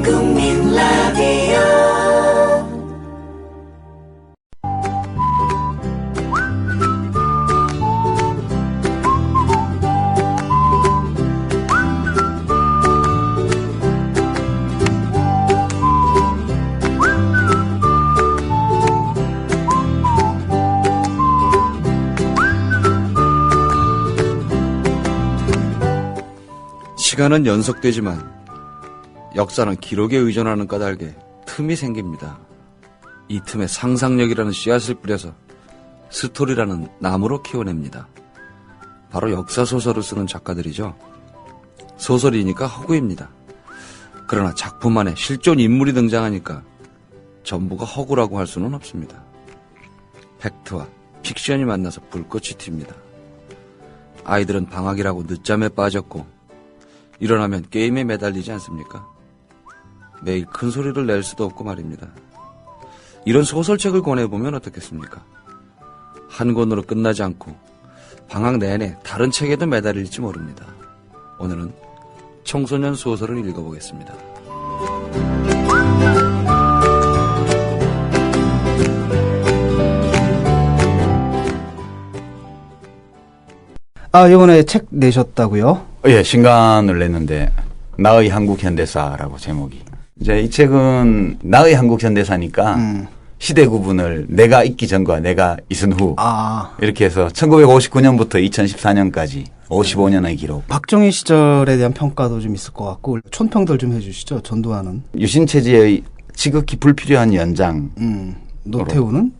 국민 라디오. 시간은 연속되지만 역사는 기록에 의존하는 까닭에 틈이 생깁니다. 이 틈에 상상력이라는 씨앗을 뿌려서 스토리라는 나무로 키워냅니다. 바로 역사소설을 쓰는 작가들이죠. 소설이니까 허구입니다. 그러나 작품 안에 실존 인물이 등장하니까 전부가 허구라고 할 수는 없습니다. 팩트와 픽션이 만나서 불꽃이 튑니다. 아이들은 방학이라고 늦잠에 빠졌고 일어나면 게임에 매달리지 않습니까? 매일 큰 소리를 낼 수도 없고 말입니다. 이런 소설책을 권해보면 어떻겠습니까? 한 권으로 끝나지 않고 방학 내내 다른 책에도 매달릴지 모릅니다. 오늘은 청소년 소설을 읽어보겠습니다. 이번에 책 내셨다고요? 예, 신간을 냈는데 나의 한국 현대사라고 제목이. 이제 이 책은 나의 한국 현대사니까 시대 구분을 내가 있기 전과 내가 있은 후 이렇게 해서 1959년부터 2014년까지 55년의 기록. 박정희 시절에 대한 평가도 좀 있을 것 같고 촌평들 좀 해주시죠. 전두환은. 유신체제의 지극히 불필요한 연장. 노태우는?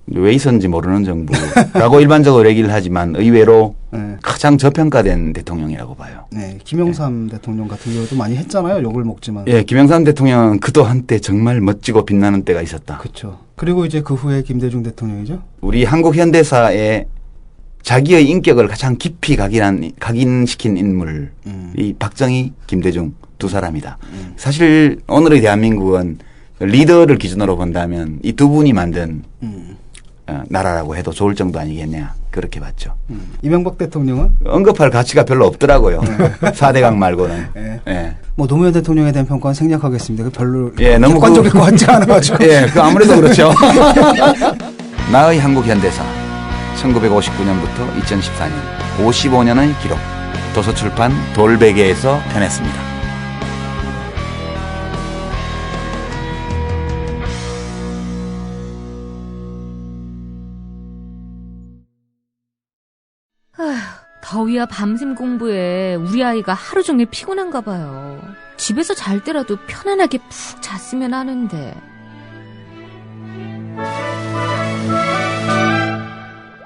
왜 있었는지 모르는 정부라고 일반적으로 얘기를 하지만 의외로 네. 가장 저평가된 대통령이라고 봐요. 네, 김영삼 대통령 같은 경우도 많이 했잖아요. 욕을 먹지만. 예, 김영삼 대통령은 그도 한때 정말 멋지고 빛나는 때가 있었다. 그렇죠. 그리고 이제 그 후에 김대중 대통령이죠. 우리 한국 현대사에 자기의 인격을 가장 깊이 각인시킨 인물, 이 박정희, 김대중 두 사람이다. 사실 오늘의 대한민국은 리더를 기준으로 본다면 이 두 분이 만든 나라라고 해도 좋을 정도 아니겠냐 그렇게 봤죠. 이명박 대통령은 언급할 가치가 별로 없더라고요. 4대강 말고는. 네. 예. 뭐 노무현 대통령에 대한 평가는 생략하겠습니다. 그 별로 너무 객관적일 것 같지 않아가지고. 예, 그 아무래도 그렇죠. 나의 한국 현대사 1959년부터 2014년 55년의 기록 도서출판 돌베개에서 펴냈습니다. 더위와 밤샘 공부에 우리 아이가 하루 종일 피곤한가 봐요. 집에서 잘 때라도 편안하게 푹 잤으면 하는데.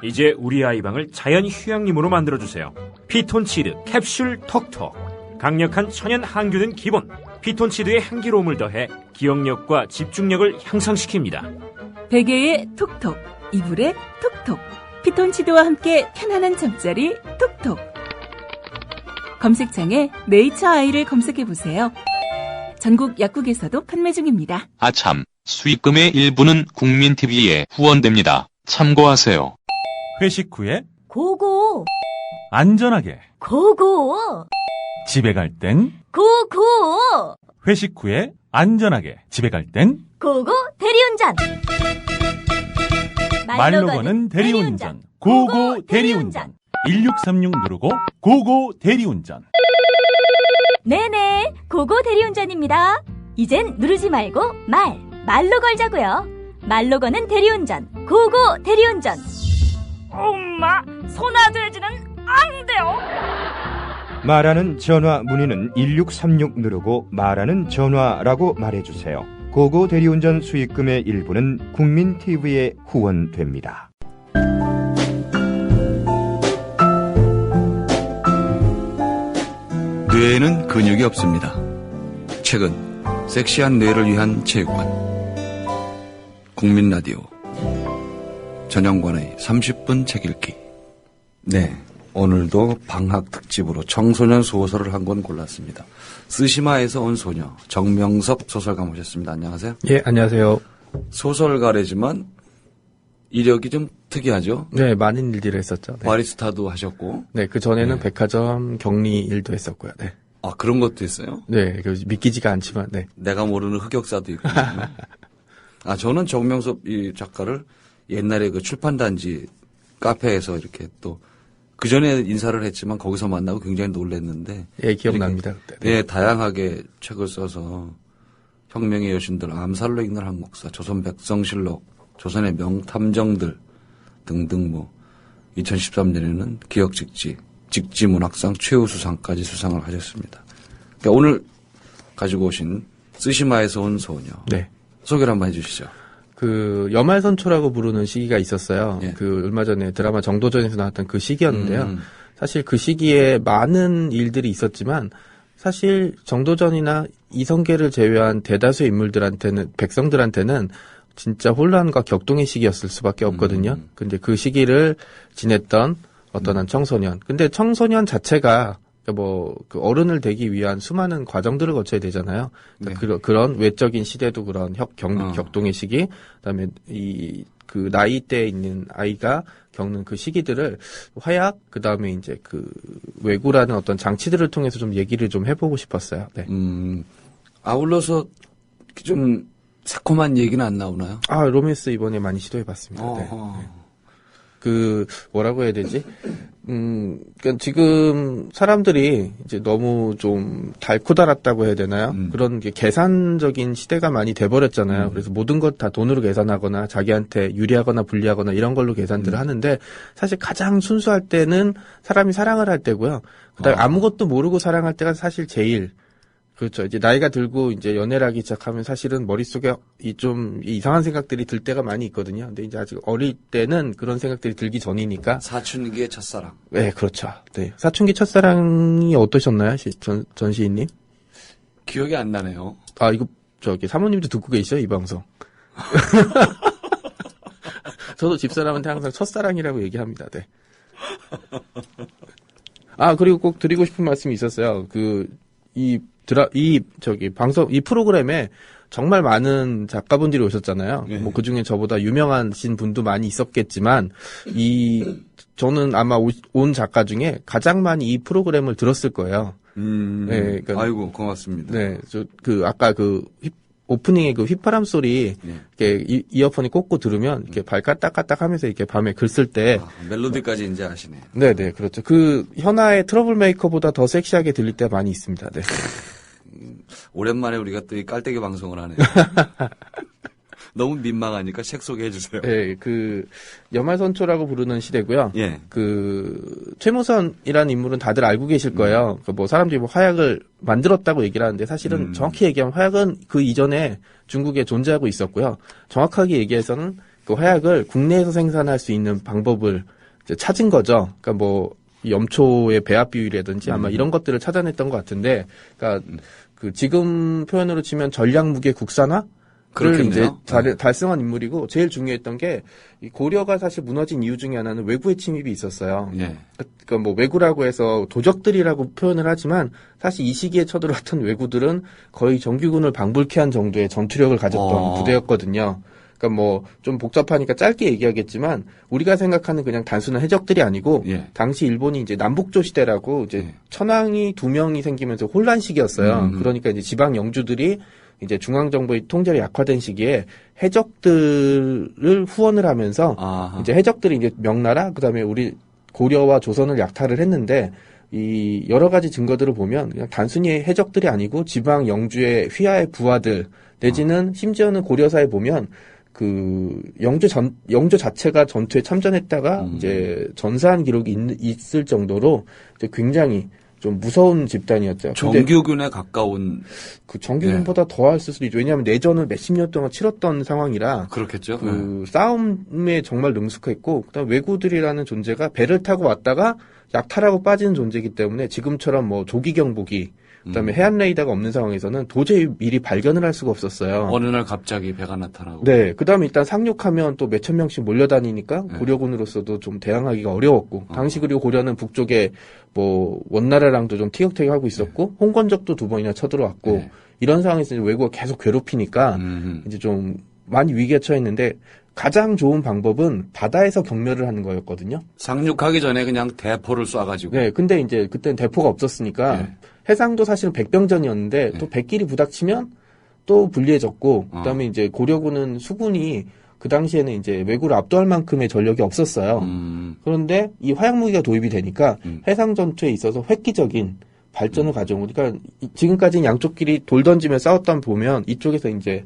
이제 우리 아이 방을 자연 휴양림으로 만들어주세요. 피톤치드 캡슐 톡톡. 강력한 천연 항균은 기본. 피톤치드의 향기로움을 더해 기억력과 집중력을 향상시킵니다. 베개에 톡톡, 이불에 톡톡. 피톤치드와 함께 편안한 잠자리 톡톡. 검색창에 네이처 아이를 검색해보세요. 전국 약국에서도 판매 중입니다. 아참, 수익금의 일부는 국민TV에 후원됩니다. 참고하세요. 회식 후에 고고. 안전하게 고고. 집에 갈 땐 고고. 회식 후에 안전하게 집에 갈 땐 고고 대리운전. 말로 거는 대리운전. 고고 대리운전. 1636 누르고 고고 대리운전. 네네, 고고 대리운전입니다. 이젠 누르지 말고 말로 걸자고요. 말로 거는 대리운전, 고고 대리운전. 엄마, 소나돼지는 안 돼요. 말하는 전화 문의는 1636 누르고 말하는 전화라고 말해주세요. 고고 대리운전 수익금의 일부는 국민TV에 후원됩니다. 뇌에는 근육이 없습니다. 책은 섹시한 뇌를 위한 체육관. 국민라디오 전영관의 30분 책 읽기. 네, 오늘도 방학 특집으로 청소년 소설을 한 권 골랐습니다. 스시마에서 온 소녀 정명섭 소설가 모셨습니다. 안녕하세요. 예, 안녕하세요. 소설가래지만 이력이 좀 특이하죠? 네, 많은 일들을 했었죠. 네. 바리스타도 하셨고. 네, 그 전에는 네. 백화점 격리 일도 했었고요. 네. 아, 그런 것도 있어요? 네, 믿기지가 않지만, 네. 내가 모르는 흑역사도 있고. 아, 저는 정명섭 이 작가를 옛날에 그 출판단지 카페에서 이렇게 또 그 전에 인사를 했지만 거기서 만나고 굉장히 놀랐는데. 예, 기억납니다. 그때. 네, 다양하게 책을 써서 혁명의 여신들, 암살로 읽는 한국사, 조선 백성실록, 조선의 명탐정들 등등 뭐 2013년에는 기억직지, 직지문학상 최우수상까지 수상을 하셨습니다. 그러니까 오늘 가지고 오신 쓰시마에서 온 소녀. 네. 소개를 한번 해주시죠. 여말선초라고 부르는 시기가 있었어요. 예. 얼마 전에 드라마 정도전에서 나왔던 그 시기였는데요. 사실 그 시기에 많은 일들이 있었지만 사실 정도전이나 이성계를 제외한 대다수의 인물들한테는, 백성들한테는 진짜 혼란과 격동의 시기였을 수밖에 없거든요. 근데 그 시기를 지냈던 어떤 한 청소년. 근데 청소년 자체가 그 어른을 되기 위한 수많은 과정들을 거쳐야 되잖아요. 그러니까 네. 그런 외적인 시대도 그런 격동의 시기, 그다음에 그 나이대에 있는 아이가 겪는 그 시기들을 화약, 그다음에 이제 그 외구라는 어떤 장치들을 통해서 좀 얘기를 좀 해보고 싶었어요. 네. 아울러서 좀 새콤한 얘기는 안 나오나요? 아, 로맨스 이번에 많이 시도해봤습니다. 네. 뭐라고 해야 되지? 그러니까 지금 사람들이 이제 너무 좀 달고 달았다고 해야 되나요? 그런 게 계산적인 시대가 많이 돼버렸잖아요. 그래서 모든 것 다 돈으로 계산하거나 자기한테 유리하거나 불리하거나 이런 걸로 계산들을 하는데 사실 가장 순수할 때는 사람이 사랑을 할 때고요. 그다음에 아무것도 모르고 사랑할 때가 사실 제일 그렇죠. 이제 나이가 들고 이제 연애를 하기 시작하면 사실은 머릿속에 좀 이상한 생각들이 들 때가 많이 있거든요. 근데 이제 아직 어릴 때는 그런 생각들이 들기 전이니까. 사춘기의 첫사랑. 네, 그렇죠. 네. 사춘기 첫사랑이 어떠셨나요? 전 시인님? 기억이 안 나네요. 아, 이거 사모님도 듣고 계시죠? 이 방송. 저도 집사람한테 항상 첫사랑이라고 얘기합니다. 네. 아, 그리고 꼭 드리고 싶은 말씀이 있었어요. 이 프로그램에 정말 많은 작가분들이 오셨잖아요. 네. 뭐 그중에 저보다 유명하신 분도 많이 있었겠지만, 저는 아마 온 작가 중에 가장 많이 이 프로그램을 들었을 거예요. 네, 그러니까, 아이고, 고맙습니다. 네, 아까 오프닝에 휘파람 소리, 이렇게 이어폰이 꽂고 들으면, 이렇게 발까딱까딱 하면서 이렇게 밤에 글 쓸 때. 멜로디까지 이제 아시네. 네네, 그렇죠. 현아의 트러블 메이커보다 더 섹시하게 들릴 때가 많이 있습니다. 네. 오랜만에 우리가 또 이 깔때기 방송을 하네요. 너무 민망하니까 책 소개해 주세요. 네, 여말선초라고 부르는 시대고요. 예. 최무선이라는 인물은 다들 알고 계실 거예요. 사람들이 화약을 만들었다고 얘기를 하는데 사실은 정확히 얘기하면 화약은 그 이전에 중국에 존재하고 있었고요. 정확하게 얘기해서는 그 화약을 국내에서 생산할 수 있는 방법을 이제 찾은 거죠. 그러니까 염초의 배합 비율이라든지 아마 이런 것들을 찾아냈던 것 같은데, 그러니까 지금 표현으로 치면 전략 무기 국산화? 를 이제 달성한 인물이고, 제일 중요했던 게 이 고려가 사실 무너진 이유 중에 하나는 외구의 침입이 있었어요. 예. 그러니까 외구라고 해서 도적들이라고 표현을 하지만 사실 이 시기에 쳐들어왔던 외구들은 거의 정규군을 방불케 한 정도의 전투력을 가졌던 부대였거든요. 그러니까 좀 복잡하니까 짧게 얘기하겠지만 우리가 생각하는 그냥 단순한 해적들이 아니고 당시 일본이 이제 남북조 시대라고 이제 천황이 2명이 생기면서 혼란 시기였어요. 그러니까 이제 지방 영주들이 이제 중앙정부의 통제가 약화된 시기에 해적들을 후원을 하면서 이제 해적들이 이제 명나라 그다음에 우리 고려와 조선을 약탈을 했는데 이 여러 가지 증거들을 보면 그냥 단순히 해적들이 아니고 지방 영주의 휘하의 부하들 내지는 심지어는 고려사에 보면 영조 자체가 전투에 참전했다가 이제 전사한 기록이 있을 정도로 이제 굉장히 좀 무서운 집단이었죠. 정규군에 가까운. 정규군보다 더 했을 수도 있죠. 왜냐하면 내전을 몇십 년 동안 치렀던 상황이라. 그렇겠죠. 싸움에 정말 능숙했고, 그다음 왜구들이라는 존재가 배를 타고 왔다가 약탈하고 빠지는 존재이기 때문에 지금처럼 조기경보기, 그다음에 해안 레이더가 없는 상황에서는 도저히 미리 발견을 할 수가 없었어요. 어느 날 갑자기 배가 나타나고. 네, 그다음에 일단 상륙하면 또 몇천 명씩 몰려다니니까 고려군으로서도 좀 대항하기가 어려웠고, 당시 그리고 고려는 북쪽에 원나라랑도 좀 티격태격하고 있었고, 홍건적도 2번이나 쳐들어왔고, 이런 상황에서 이제 왜구가 계속 괴롭히니까 이제 좀 많이 위기에 처했는데 가장 좋은 방법은 바다에서 경멸을 하는 거였거든요. 상륙하기 전에 그냥 대포를 쏴가지고. 네, 근데 이제 그때는 대포가 없었으니까 해상도 사실은 백병전이었는데 또 백끼리 부닥치면 또 불리해졌고 그다음에 이제 고려군은 수군이 그 당시에는 이제 왜구를 압도할 만큼의 전력이 없었어요. 그런데 이 화약무기가 도입이 되니까 해상 전투에 있어서 획기적인 발전을 가져온 거니까 그러니까 지금까지는 양쪽끼리 돌 던지며 싸웠던 보면 이쪽에서 이제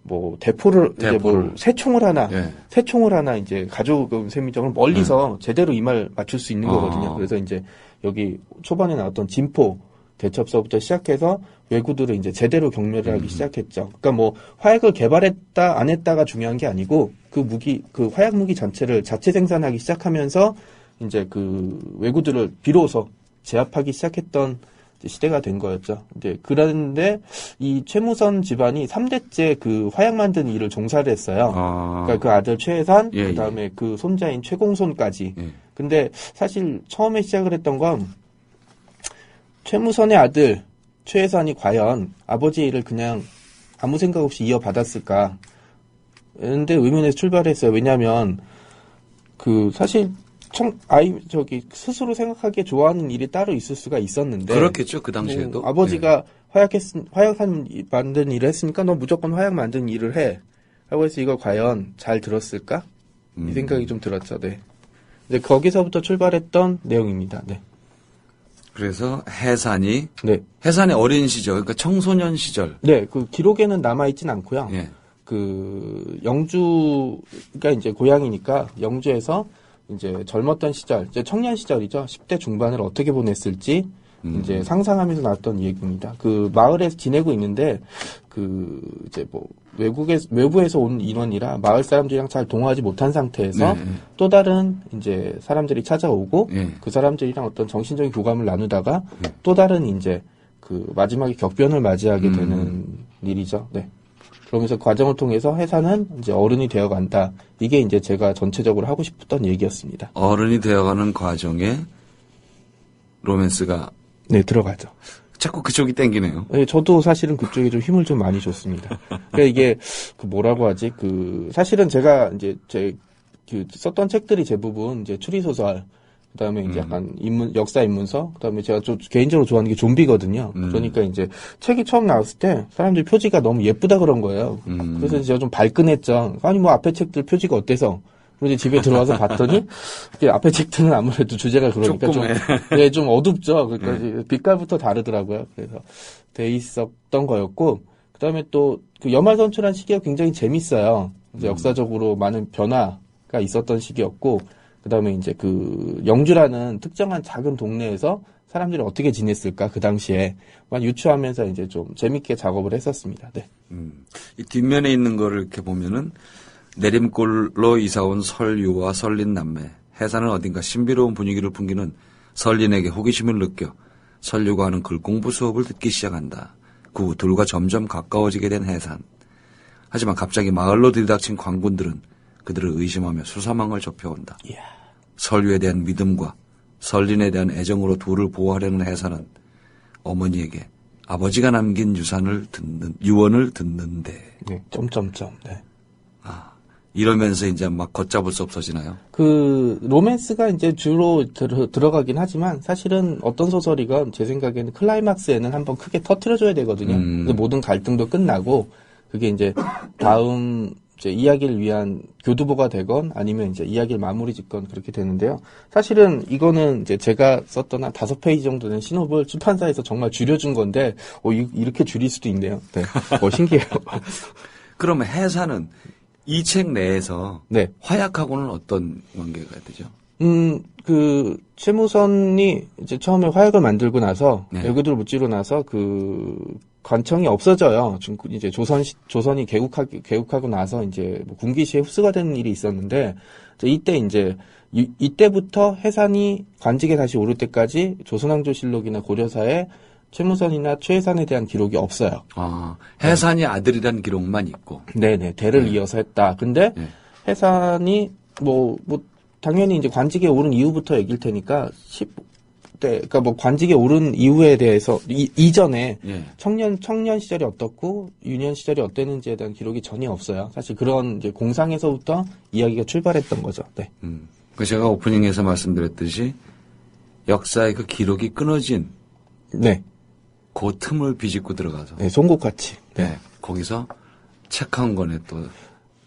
뭐 대포를 이제 뭐 새총을 하나 이제 가져온 셈이죠. 멀리서 제대로 임할 맞출 수 있는 거거든요. 그래서 이제 여기 초반에 나왔던 진포 대첩서부터 시작해서 왜구들을 이제 제대로 경멸을 하기 시작했죠. 그러니까 뭐 화약을 개발했다 안 했다가 중요한 게 아니고 그 화약 무기 전체를 자체 생산하기 시작하면서 이제 그 왜구들을 비로소 제압하기 시작했던 시대가 된 거였죠. 이제 그런데 이 최무선 집안이 3대째 그 화약 만드는 일을 종사를 했어요. 그러니까 그 아들 최해산, 그다음에 그 손자인 최공손까지. 근데 사실 처음에 시작을 했던 건 최무선의 아들 최해산이 과연 아버지의 일을 그냥 아무 생각 없이 이어받았을까? 근데 의문에서 출발했어요. 왜냐하면 그 사실 스스로 생각하기에 좋아하는 일이 따로 있을 수가 있었는데. 그렇겠죠, 그 당시에도. 뭐 아버지가 화약 만든 일을 했으니까 너 무조건 화약 만든 일을 해. 하고 해서 이걸 과연 잘 들었을까? 이 생각이 좀 들었죠, 네. 이제 거기서부터 출발했던 내용입니다, 네. 그래서 해산이 해산의 어린 시절, 그러니까 청소년 시절. 네, 그 기록에는 남아있진 않고요. 그 영주가 이제 고향이니까 영주에서 이제 젊었던 시절, 이제 청년 시절이죠. 10대 중반을 어떻게 보냈을지 이제 상상하면서 나왔던 얘기입니다. 그 마을에서 지내고 있는데 그 이제 뭐 외부에서 온 인원이라 마을 사람들이랑 잘 동화하지 못한 상태에서 또 다른 이제 사람들이 찾아오고 그 사람들이랑 어떤 정신적인 교감을 나누다가 또 다른 이제 그 마지막에 격변을 맞이하게 되는 일이죠. 네. 그러면서 과정을 통해서 해산은 이제 어른이 되어간다. 이게 이제 제가 전체적으로 하고 싶었던 얘기였습니다. 어른이 되어가는 과정에 로맨스가 들어가죠. 자꾸 그쪽이 땡기네요. 네, 저도 사실은 그쪽에 좀 힘을 좀 많이 줬습니다. 그러니까 이게 그 뭐라고 하지? 그 사실은 제가 이제 그 썼던 책들이 대부분 이제 추리 소설, 그다음에 이제 약간 역사 인문서, 그다음에 제가 좀 개인적으로 좋아하는 게 좀비거든요. 그러니까 이제 책이 처음 나왔을 때 사람들이 표지가 너무 예쁘다 그런 거예요. 그래서 제가 좀 발끈했죠. 아니 뭐 앞에 책들 표지가 어때서? 그리고 이제 집에 들어와서 봤더니 앞에 책들은 아무래도 주제가 그러니까 좀 어둡죠. 그러니까 빛깔부터 다르더라고요. 그래서 돼 있었던 거였고, 그다음에 또 그 여말선출한 시기가 굉장히 재밌어요. 이제 역사적으로 많은 변화가 있었던 시기였고, 그다음에 이제 그 영주라는 특정한 작은 동네에서 사람들이 어떻게 지냈을까 그 당시에 만 유추하면서 이제 좀 재밌게 작업을 했었습니다. 네. 이 뒷면에 있는 거를 이렇게 보면은 내림골로 이사온 설유와 설린 남매, 해산은 어딘가 신비로운 분위기를 풍기는 설린에게 호기심을 느껴 설유가 하는 글 공부 수업을 듣기 시작한다. 그 후 둘과 점점 가까워지게 된 해산. 하지만 갑자기 마을로 들이닥친 광군들은 그들을 의심하며 수사망을 좁혀온다. 설유에 대한 믿음과 설린에 대한 애정으로 둘을 보호하려는 해산은 어머니에게 아버지가 남긴 유언을 듣는데. 네. 네. 이러면서 이제 막 걷잡을 수 없어지나요? 그 로맨스가 이제 주로 들어가긴 하지만 사실은 어떤 소설이건 제 생각에는 클라이막스에는 한번 크게 터트려줘야 되거든요. 근데 모든 갈등도 끝나고 그게 이제 다음 이제 이야기를 위한 교두보가 되건 아니면 이제 이야기를 마무리 짓건 그렇게 되는데요. 사실은 이거는 이제 제가 썼던 한 5페이지 정도 된 신호를 출판사에서 정말 줄여준 건데 이렇게 줄일 수도 있네요. 네. 신기해요. 그러면 해산은 이 책 내에서 화약하고는 어떤 관계가 되죠? 그 최무선이 이제 처음에 화약을 만들고 나서 외구들을 무찌르고 나서 그 관청이 없어져요. 이제 조선이 개국하고 나서 이제 뭐 군기시에 흡수가 되는 일이 있었는데 이때부터 해산이 관직에 다시 오를 때까지 조선왕조실록이나 고려사에 최무선이나 최해산에 대한 기록이 없어요. 해산이 아들이라는 기록만 있고. 네네, 대를 이어서 했다. 근데 해산이 당연히 이제 관직에 오른 이후부터 얘기일 테니까 때, 그러니까 뭐 관직에 오른 이후에 대해서 이전에 예. 청년 시절이 어떻고 유년 시절이 어땠는지에 대한 기록이 전혀 없어요. 사실 그런 이제 공상에서부터 이야기가 출발했던 거죠. 네. 그 제가 오프닝에서 말씀드렸듯이 역사의 그 기록이 끊어진 네. 그 틈을 비집고 들어가서 네, 송곳같이. 네. 거기서 책 한 권에 또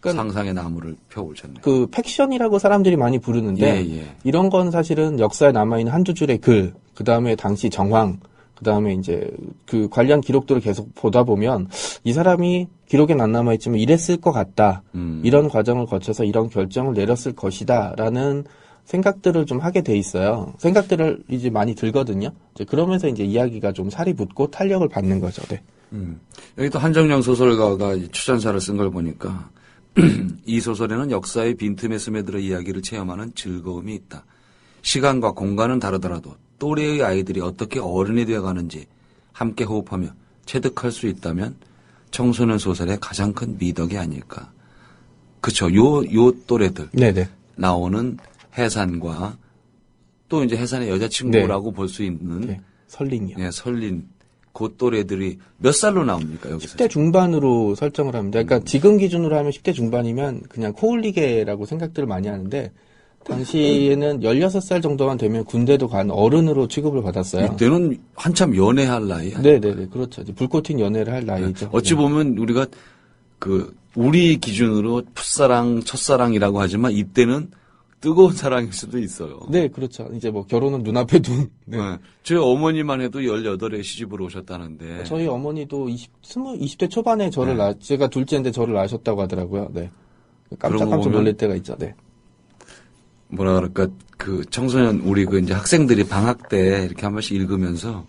상상의 나무를 펴오셨네요. 그 팩션이라고 사람들이 많이 부르는데 이런 건 사실은 역사에 남아있는 한두 줄의 글, 그 다음에 당시 정황, 그 다음에 이제 그 관련 기록들을 계속 보다 보면 이 사람이 기록엔 안 남아있지만 이랬을 것 같다. 이런 과정을 거쳐서 이런 결정을 내렸을 것이다라는 생각들을 좀 하게 돼 있어요. 생각들을 이제 많이 들거든요. 이제 그러면서 이제 이야기가 좀 살이 붙고 탄력을 받는 거죠. 네. 여기 또 한정영 소설가가 추천사를 쓴 걸 보니까 이 소설에는 역사의 빈틈에 스며들어 이야기를 체험하는 즐거움이 있다. 시간과 공간은 다르더라도 또래의 아이들이 어떻게 어른이 되어가는지 함께 호흡하며 체득할 수 있다면 청소년 소설의 가장 큰 미덕이 아닐까. 그쵸. 요 또래들. 네네. 나오는 해산과 또 이제 해산의 여자친구라고 볼 수 있는 설린이요. 네, 설린. 그 또래들이 몇 살로 나옵니까, 여기서? 10대 중반으로 설정을 합니다. 그러니까 지금 기준으로 하면 10대 중반이면 그냥 코올리게라고 생각들을 많이 하는데 당시에는 16살 정도만 되면 군대도 간 어른으로 취급을 받았어요. 이때는 한참 연애할 나이. 네네네. 그렇죠. 이제 불꽃 튄 연애를 할 나이죠. 어찌 보면 우리가 우리 기준으로 풋사랑, 첫사랑이라고 하지만 이때는 뜨거운 사랑일 수도 있어요. 네, 그렇죠. 이제 뭐 결혼은 눈앞에 둔. 네. 저희 어머니만 해도 18에 시집으로 오셨다는데. 저희 어머니도 20대 초반에 저를 제가 둘째인데 저를 낳으셨다고 하더라고요. 네. 깜짝 놀랄 때가 있죠. 네. 뭐라 그럴까, 청소년, 우리 이제 학생들이 방학 때 이렇게 한 번씩 읽으면서,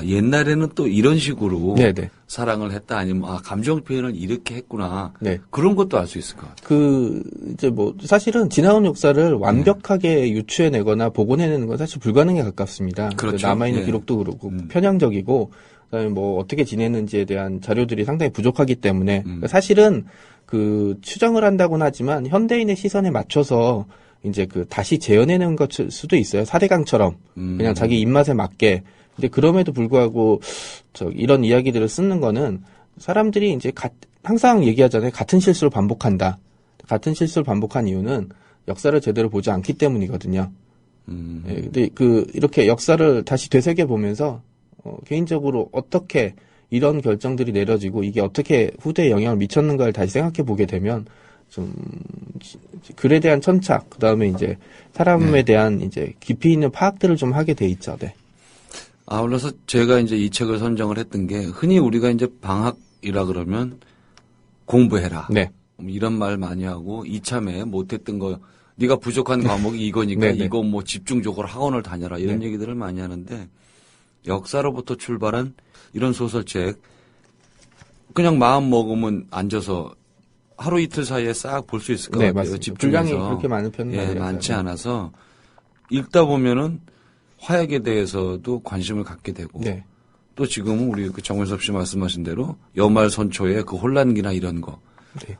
옛날에는 또 이런 식으로 네네. 사랑을 했다 아니면 감정 표현을 이렇게 했구나. 네. 그런 것도 알 수 있을 것 같아요. 이제 뭐 사실은 지나온 역사를 완벽하게 유추해내거나 복원해내는 건 사실 불가능에 가깝습니다. 그렇죠. 남아있는 기록도 그렇고 편향적이고 그다음에 뭐 어떻게 지내는지에 대한 자료들이 상당히 부족하기 때문에 사실은 추정을 한다고는 하지만 현대인의 시선에 맞춰서 이제 다시 재현해낸 것일 수도 있어요. 사대강처럼 그냥 자기 입맛에 맞게. 근데 그럼에도 불구하고 이런 이야기들을 쓰는 거는 사람들이 이제 항상 얘기하잖아요. 같은 실수를 반복한다. 같은 실수를 반복한 이유는 역사를 제대로 보지 않기 때문이거든요. 예, 근데 이렇게 역사를 다시 되새겨 보면서 개인적으로 어떻게 이런 결정들이 내려지고 이게 어떻게 후대에 영향을 미쳤는가를 다시 생각해 보게 되면 좀 글에 대한 천착, 그다음에 이제 사람에 대한 이제 깊이 있는 파악들을 좀 하게 돼 있죠. 네. 아울러서 제가 이제 이 책을 선정을 했던 게 흔히 우리가 이제 방학이라 그러면 공부해라. 네. 이런 말 많이 하고 이참에 못했던 거 네가 부족한 과목이 이거니까 이거 뭐 집중적으로 학원을 다녀라 이런 얘기들을 많이 하는데 역사로부터 출발한 이런 소설책 그냥 마음 먹으면 앉아서 하루 이틀 사이에 싹 볼 수 있을 것 같아요. 맞습니다. 분량이 그렇게 많은 편은 아니라서. 많지 않아서 읽다 보면은 화약에 대해서도 관심을 갖게 되고 또 지금은 우리 정원섭 씨 말씀하신 대로 여말선초의 혼란기나 이런 거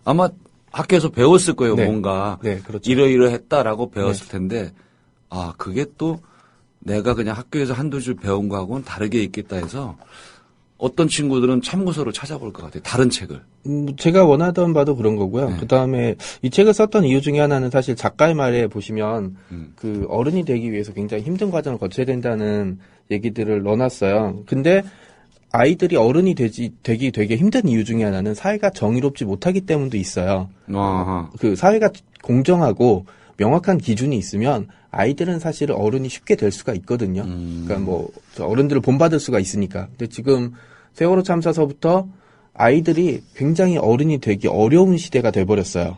아마 학교에서 배웠을 거예요. 뭔가 그렇죠. 이러이러했다라고 배웠을 텐데 그게 또 내가 그냥 학교에서 한두 줄 배운 거하고는 다르게 있겠다 해서 어떤 친구들은 참고서를 찾아볼 것 같아요. 다른 책을. 제가 원하던 바도 그런 거고요. 그다음에 이 책을 썼던 이유 중에 하나는 사실 작가의 말에 보시면 어른이 되기 위해서 굉장히 힘든 과정을 거쳐야 된다는 얘기들을 넣어놨어요. 근데 아이들이 어른이 되기 되게 힘든 이유 중에 하나는 사회가 정의롭지 못하기 때문도 있어요. 사회가 공정하고 명확한 기준이 있으면 아이들은 사실 어른이 쉽게 될 수가 있거든요. 그러니까 뭐 어른들을 본받을 수가 있으니까. 근데 지금 세월호 참사서부터 아이들이 굉장히 어른이 되기 어려운 시대가 돼버렸어요.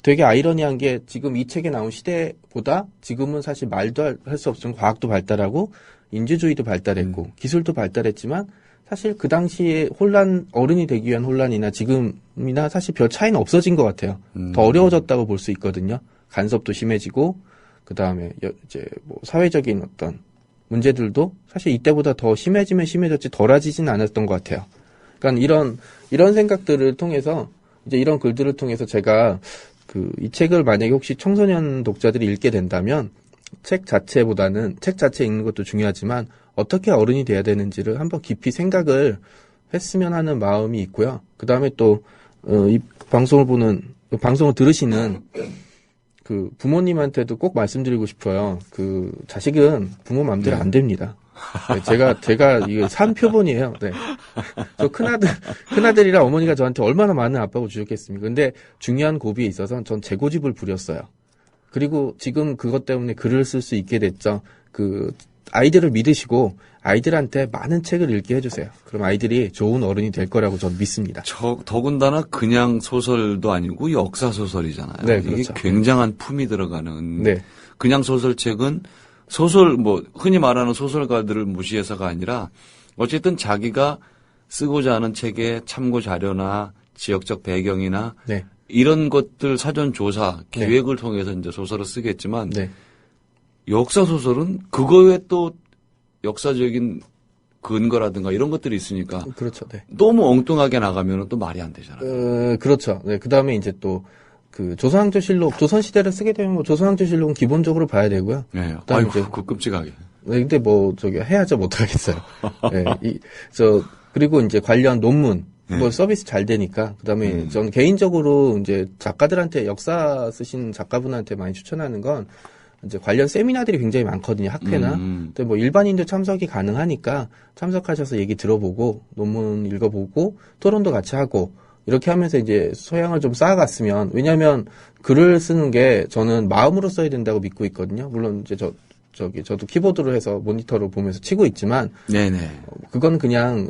되게 아이러니한 게 지금 이 책에 나온 시대보다 지금은 사실 말도 할 수 없지만 과학도 발달하고 인주주의도 발달했고 기술도 발달했지만 사실 그 당시에 어른이 되기 위한 혼란이나 지금이나 사실 별 차이는 없어진 것 같아요. 더 어려워졌다고 볼 수 있거든요. 간섭도 심해지고 그다음에 이제 뭐 사회적인 어떤 문제들도 사실 이때보다 더 심해지면 심해졌지 덜해지진 않았던 것 같아요. 그러니까 이런 생각들을 통해서 이제 이런 글들을 통해서 제가 이 책을 만약에 혹시 청소년 독자들이 읽게 된다면 책 자체보다는 책 자체 읽는 것도 중요하지만 어떻게 어른이 돼야 되는지를 한번 깊이 생각을 했으면 하는 마음이 있고요. 그 다음에 또 이 방송을 들으시는 그 부모님한테도 꼭 말씀드리고 싶어요. 그 자식은 부모 마음대로 안 됩니다. 네, 제가 이거 산 표본이에요. 네. 저 큰아들이라 어머니가 저한테 얼마나 많은 압박을 주셨겠습니까? 근데 중요한 고비에 있어서 전 제 고집을 부렸어요. 그리고 지금 그것 때문에 글을 쓸 수 있게 됐죠. 그 아이들을 믿으시고 아이들한테 많은 책을 읽게 해주세요. 그럼 아이들이 좋은 어른이 될 거라고 저는 믿습니다. 더군다나 그냥 소설도 아니고 역사 소설이잖아요. 네, 이게 그렇죠. 굉장한 품이 들어가는. 네. 그냥 소설책은 소설 흔히 말하는 소설가들을 무시해서가 아니라 어쨌든 자기가 쓰고자 하는 책의 참고 자료나 지역적 배경이나 네. 이런 것들 사전 조사 기획을 통해서 이제 소설을 쓰겠지만 역사 소설은 그거에 또 역사적인 근거라든가 이런 것들이 있으니까 그렇죠. 네. 너무 엉뚱하게 나가면 또 말이 안 되잖아요. 그렇죠. 네. 그다음에 이제 또 그 조선왕조실록 조선 시대를 쓰게 되면 뭐 조선왕조실록은 기본적으로 봐야 되고요. 네. 아이고 그 끔찍하게. 네, 근데 뭐 저기 해야죠 못 하겠어요. 네. 그리고 이제 관련 논문 뭐 서비스 잘 되니까 그다음에 저는 개인적으로 이제 작가들한테 역사 쓰신 작가분한테 많이 추천하는 건 이제 관련 세미나들이 굉장히 많거든요. 학회나. 근데 뭐 일반인도 참석이 가능하니까 참석하셔서 얘기 들어보고 논문 읽어보고 토론도 같이 하고 이렇게 하면서 이제 소양을 좀 쌓아갔으면, 왜냐하면 글을 쓰는 게 저는 마음으로 써야 된다고 믿고 있거든요. 물론 이제 저도 키보드로 해서 모니터로 보면서 치고 있지만, 그건 그냥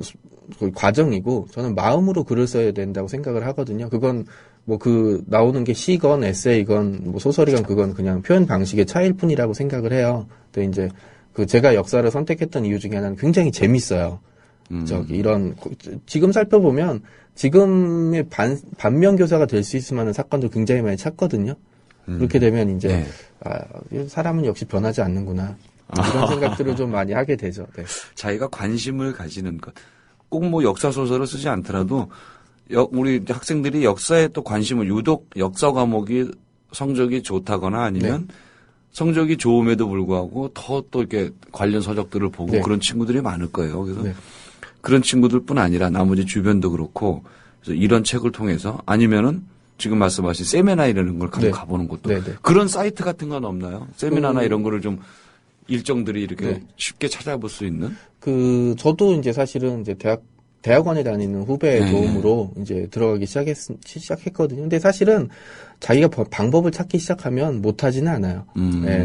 과정이고 저는 마음으로 글을 써야 된다고 생각을 하거든요. 그건 뭐 나오는 게 시건 에세이건 뭐 소설이건 그건 그냥 표현 방식의 차이일 뿐이라고 생각을 해요. 근데 이제 제가 역사를 선택했던 이유 중에 하나는 굉장히 재밌어요. 지금 살펴보면 지금의 반면교사가 될 수 있을 만한 사건들 굉장히 많이 찾거든요. 그렇게 되면 이제 사람은 역시 변하지 않는구나 이런 생각들을 좀 많이 하게 되죠. 네. 자기가 관심을 가지는 것, 꼭 뭐 역사 소설을 쓰지 않더라도 우리 학생들이 역사에 또 관심을, 유독 역사 과목이 성적이 좋다거나 아니면 성적이 좋음에도 불구하고 더 또 이렇게 관련 서적들을 보고 그런 친구들이 많을 거예요. 그래서 그런 친구들뿐 아니라 나머지 주변도 그렇고, 그래서 이런 책을 통해서 아니면은 지금 말씀하신 세미나 이런 걸 가보는 것도 그런 사이트 같은 건 없나요? 세미나나 이런 거를 좀 일정들이 이렇게 쉽게 찾아볼 수 있는? 저도 이제 사실은 이제 대학원에 다니는 후배의 도움으로 이제 들어가기 시작했거든요. 근데 사실은 자기가 방법을 찾기 시작하면 못하지는 않아요.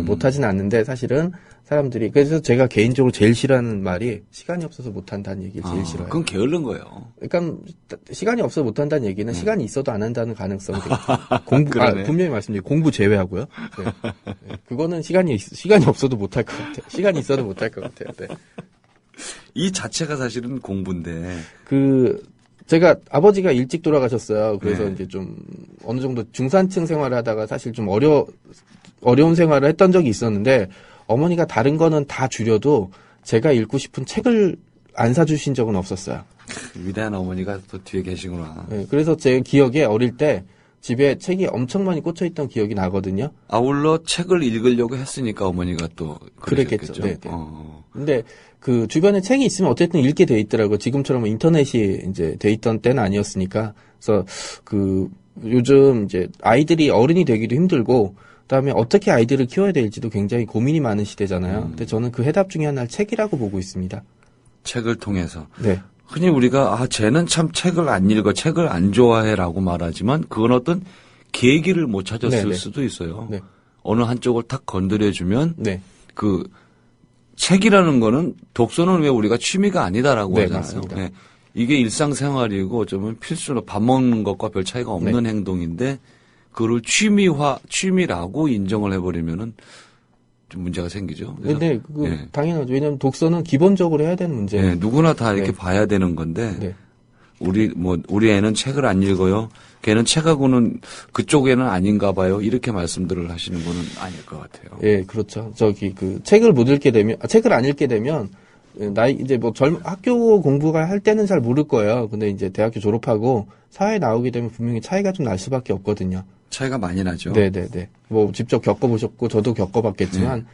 못하지는 않는데 사실은 사람들이, 그래서 제가 개인적으로 제일 싫어하는 말이 시간이 없어서 못한다는 얘기를 제일 싫어해요. 그건 게으른 거예요. 그러니까 시간이 없어서 못한다는 얘기는 시간이 있어도 안 한다는 가능성이 분명히 말씀드리고 공부 제외하고요. 그거는 시간이 없어도 못할 것 같아요. 시간이 있어도 못할 것 같아요. 이 자체가 사실은 공부인데. 제가 아버지가 일찍 돌아가셨어요. 그래서 이제 좀 어느 정도 중산층 생활을 하다가 사실 좀 어려운 생활을 했던 적이 있었는데, 어머니가 다른 거는 다 줄여도 제가 읽고 싶은 책을 안 사주신 적은 없었어요. 위대한 어머니가 또 뒤에 계시구나. 네, 그래서 제 기억에 어릴 때 집에 책이 엄청 많이 꽂혀있던 기억이 나거든요. 아울러 책을 읽으려고 했으니까 어머니가 또 그랬겠죠. 네. 근데 주변에 책이 있으면 어쨌든 읽게 돼 있더라고요. 지금처럼 인터넷이 이제 돼 있던 때는 아니었으니까. 그래서 요즘 이제 아이들이 어른이 되기도 힘들고, 그다음에 어떻게 아이들을 키워야 될지도 굉장히 고민이 많은 시대잖아요. 근데 저는 그 해답 중에 하나를 책이라고 보고 있습니다. 책을 통해서. 흔히 우리가 쟤는 참 책을 안 읽어, 책을 안 좋아해라고 말하지만 그건 어떤 계기를 못 찾았을 수도 있어요. 어느 한쪽을 탁 건드려주면 책이라는 거는, 독서는 왜 우리가 취미가 아니다라고 하잖아요. 맞습니다. 이게 일상생활이고 어쩌면 필수로 밥 먹는 것과 별 차이가 없는 행동인데, 그걸 취미라고 인정을 해버리면은 좀 문제가 생기죠. 네, 당연하죠. 왜냐하면 독서는 기본적으로 해야 되는 문제예요. 누구나 다 이렇게 봐야 되는 건데, 우리 애는 책을 안 읽어요. 걔는 책하고는 그쪽에는 아닌가 봐요. 이렇게 말씀들을 하시는 거는 아닐 것 같아요. 예, 그렇죠. 책을 못 읽게 되면, 책을 안 읽게 되면, 이제 학교 공부가 할 때는 잘 모를 거예요. 근데 이제 대학교 졸업하고 사회에 나오게 되면 분명히 차이가 좀 날 수밖에 없거든요. 차이가 많이 나죠. 네네네. 뭐 직접 겪어보셨고 저도 겪어봤겠지만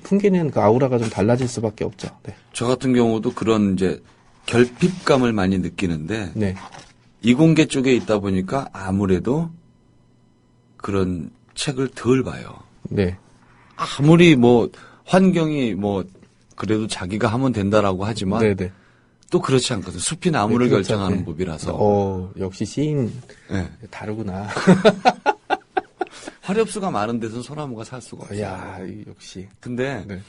풍기는 그 아우라가 좀 달라질 수밖에 없죠. 네. 저 같은 경우도 그런 이제 결핍감을 많이 느끼는데 네. 이공계 쪽에 있다 보니까 아무래도 그런 책을 덜 봐요. 네. 아무리 뭐 환경이 뭐 그래도 자기가 하면 된다라고 하지만 네네. 또 그렇지 않거든요. 숲이 나무를 그렇죠. 결정하는 네. 법이라서. 역시 시인 네. 다르구나. 화렵수가 많은 데서는 소나무가 살 수가 없어요. 야, 역시. 근데 네.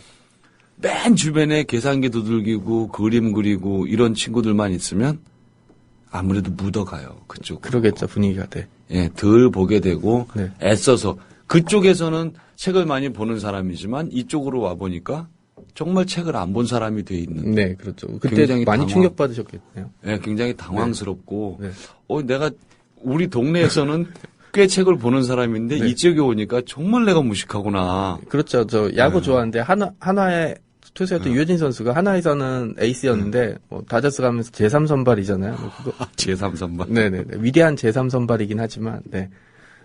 맨 주변에 계산기 두들기고 그림 그리고 이런 친구들만 있으면 아무래도 묻어가요. 그쪽. 그러겠죠, 분위기가. 네. 예, 덜 보게 되고 네. 애써서 그쪽에서는 책을 많이 보는 사람이지만 이쪽으로 와 보니까 정말 책을 안 본 사람이 돼 있는. 네, 그렇죠. 그때 많이 충격받으셨겠네요. 네, 굉장히 당황스럽고 네. 내가 우리 동네에서는 꽤 책을 보는 사람인데 네. 이쪽에 오니까 정말 내가 무식하구나. 그렇죠. 저 야구 좋아하는데 하나의 투수였던 유효진 선수가 하나에서는 에이스였는데 뭐 다저스 가면서 제3선발이잖아요. 뭐 그거 제3선발. 네네. 위대한 제3선발이긴 하지만 네.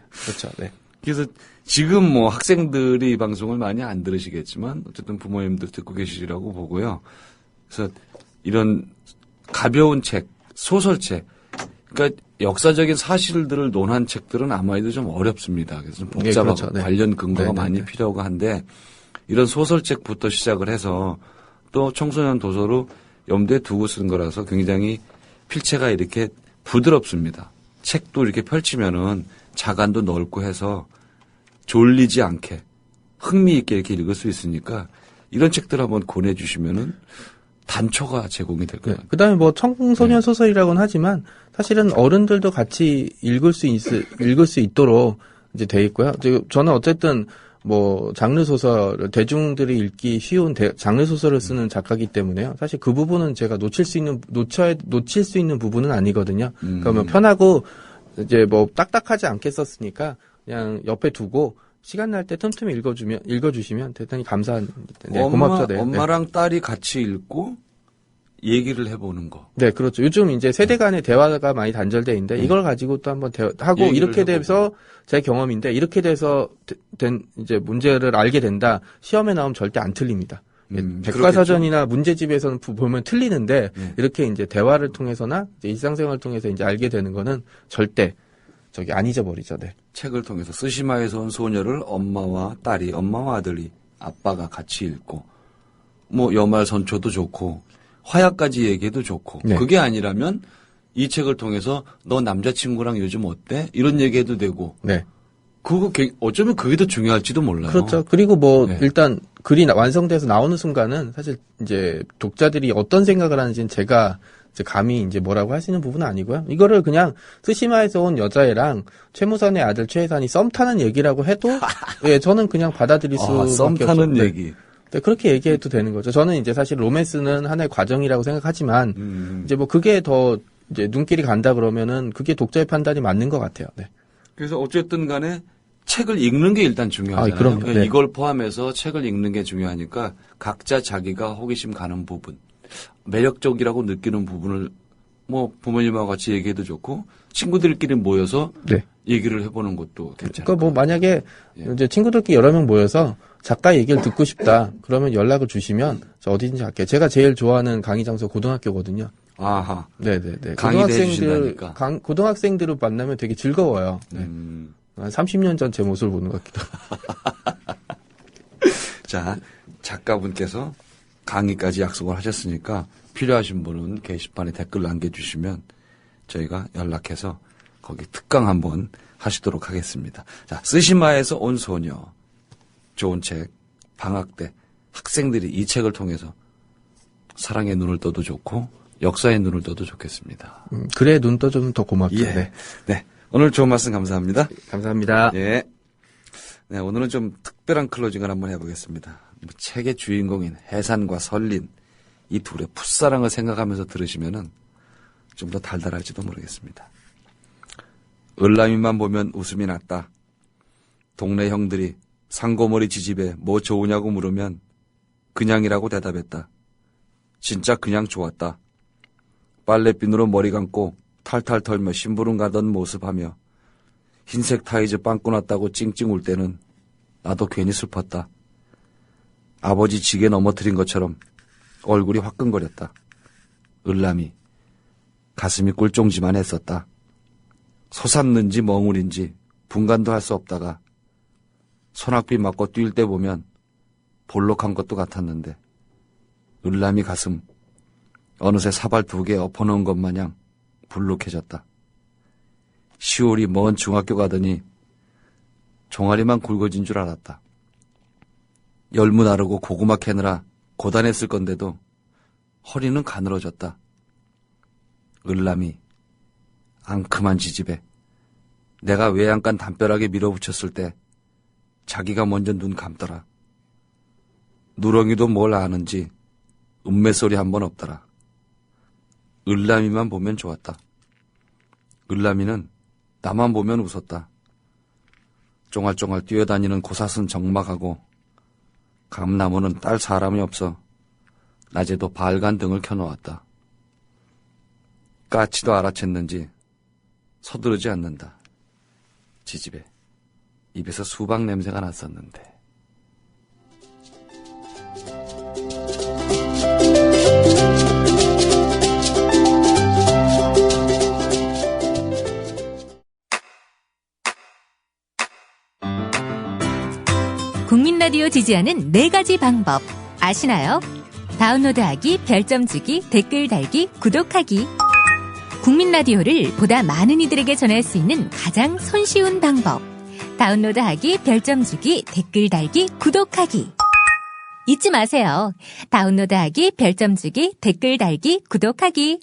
그렇죠. 네. 그래서 지금 뭐 학생들이 이 방송을 많이 안 들으시겠지만 어쨌든 부모님들 듣고 계시리라고 보고요. 그래서 이런 가벼운 책, 소설책, 그러니까 역사적인 사실들을 논한 책들은 아마도 좀 어렵습니다. 그래서 좀 복잡하고 그렇죠. 네. 관련 근거가 네, 많이 네. 필요하고 한데 이런 소설책부터 시작을 해서 또 청소년 도서로 염두에 두고 쓴 거라서 굉장히 필체가 이렇게 부드럽습니다. 책도 이렇게 펼치면은 자간도 넓고 해서 졸리지 않게 흥미있게 이렇게 읽을 수 있으니까 이런 책들 한번 권해주시면은 단초가 제공이 될 거예요. 그 다음에 뭐 청소년 소설이라고는 하지만 사실은 어른들도 같이 읽을 수 있도록 이제 돼 있고요. 저는 어쨌든 뭐 장르 소설 대중들이 읽기 쉬운 장르 소설을 쓰는 작가이기 때문에요. 사실 그 부분은 제가 놓칠 수 있는 부분은 아니거든요. 그러니까 뭐 편하고 이제 뭐 딱딱하지 않게 썼으니까 그냥 옆에 두고 시간 날 때 틈틈이 읽어주시면 대단히 감사한, 고맙죠. 네. 엄마랑 딸이 같이 읽고 얘기를 해보는 거. 네, 그렇죠. 요즘 이제 세대 간의 대화가 많이 단절돼 있는데 이걸 가지고 또 한번 하고 이렇게 돼서 제 경험인데 이렇게 돼서 된 이제 문제를 알게 된다. 시험에 나오면 절대 안 틀립니다. 백과사전이나 문제집에서는 보면 틀리는데 이렇게 이제 대화를 통해서나 이제 일상생활을 통해서 이제 알게 되는 거는 절대 안 잊어버리죠. 네. 책을 통해서 스시마에서 온 소녀를 엄마와 아들이 아빠가 같이 읽고 뭐 여말 선초도 좋고 화야까지 얘기해도 좋고 네. 그게 아니라면 이 책을 통해서 너 남자친구랑 요즘 어때? 이런 얘기해도 되고 네. 그거 어쩌면 그게 더 중요할지도 몰라요. 그렇죠. 그리고 뭐 일단 글이 완성돼서 나오는 순간은 사실 이제 독자들이 어떤 생각을 하는지는 제가 이제 감히 이제 뭐라고 할 수 있는 부분은 아니고요. 이거를 그냥 스시마에서 온 여자애랑 최무선의 아들 최혜산이 썸 타는 얘기라고 해도 예, 저는 그냥 받아들일 수밖에 썸 타는 없죠. 얘기. 네, 그렇게 얘기해도 되는 거죠. 저는 이제 사실 로맨스는 하나의 과정이라고 생각하지만 이제 뭐 그게 더 이제 눈길이 간다 그러면은 그게 독자의 판단이 맞는 것 같아요. 네. 그래서 어쨌든 간에 책을 읽는 게 일단 중요하잖아요. 그럼요. 그러니까 네. 이걸 포함해서 책을 읽는 게 중요하니까 각자 자기가 호기심 가는 부분, 매력적이라고 느끼는 부분을 뭐 부모님하고 같이 얘기해도 좋고 친구들끼리 모여서 네. 얘기를 해보는 것도 괜찮아요. 그러니까 뭐 만약에 이제 친구들끼리 여러 명 모여서 작가 얘기를 듣고 싶다 그러면 연락을 주시면 저 어디든지 갈게요. 제가 제일 좋아하는 강의 장소 고등학교거든요. 아하. 네네네. 강의도 해주신다니까. 고등학생들을 만나면 되게 즐거워요. 네. 한 30년 전 제 모습을 보는 것 같기도 하고. 자, 작가분께서 강의까지 약속을 하셨으니까 필요하신 분은 게시판에 댓글 남겨주시면 저희가 연락해서 거기 특강 한번 하시도록 하겠습니다. 자, 스시마에서 온 소녀. 좋은 책, 방학 때 학생들이 이 책을 통해서 사랑의 눈을 떠도 좋고 역사의 눈을 떠도 좋겠습니다. 그래 눈 떠주면 더 고맙죠. 예. 네. 네. 오늘 좋은 말씀 감사합니다. 감사합니다. 예. 네, 오늘은 좀 특별한 클로징을 한번 해보겠습니다. 책의 주인공인 해산과 설린 이 둘의 풋사랑을 생각하면서 들으시면은 좀 더 달달할지도 모르겠습니다. 을라미만 보면 웃음이 났다. 동네 형들이 상고머리 지집에 뭐 좋으냐고 물으면 그냥이라고 대답했다. 진짜 그냥 좋았다. 빨래비누로 머리 감고 탈탈 털며 심부름 가던 모습하며 흰색 타이즈 빵꾸 났다고 찡찡 울 때는 나도 괜히 슬펐다. 아버지 지게 넘어뜨린 것처럼 얼굴이 화끈거렸다. 을람이 가슴이 꿀종지만 했었다. 솟았는지 멍울인지 분간도 할 수 없다가 소낙비 맞고 뛸 때 보면 볼록한 것도 같았는데 을람이 가슴 어느새 사발 2개 엎어놓은 것 마냥 불룩해졌다. 10월이 먼 중학교 가더니 종아리만 굵어진 줄 알았다. 열무 나르고 고구마 캐느라 고단했을 건데도 허리는 가늘어졌다. 을람이 앙큼한 지집에 내가 외양간 담벼락에 밀어붙였을 때 자기가 먼저 눈 감더라. 누렁이도 뭘 아는지 음매소리 한 번 없더라. 을람이만 보면 좋았다. 을람이는 나만 보면 웃었다. 쫑알쫑알 뛰어다니는 고사슴 적막하고 감나무는 딸 사람이 없어 낮에도 발간 등을 켜놓았다. 까치도 알아챘는지 서두르지 않는다. 지집에 입에서 수박 냄새가 났었는데. 국민라디오 지지하는 4가지 방법 아시나요? 다운로드하기, 별점 주기, 댓글 달기, 구독하기. 국민라디오를 보다 많은 이들에게 전할 수 있는 가장 손쉬운 방법. 다운로드하기, 별점 주기, 댓글 달기, 구독하기. 잊지 마세요. 다운로드하기, 별점 주기, 댓글 달기, 구독하기.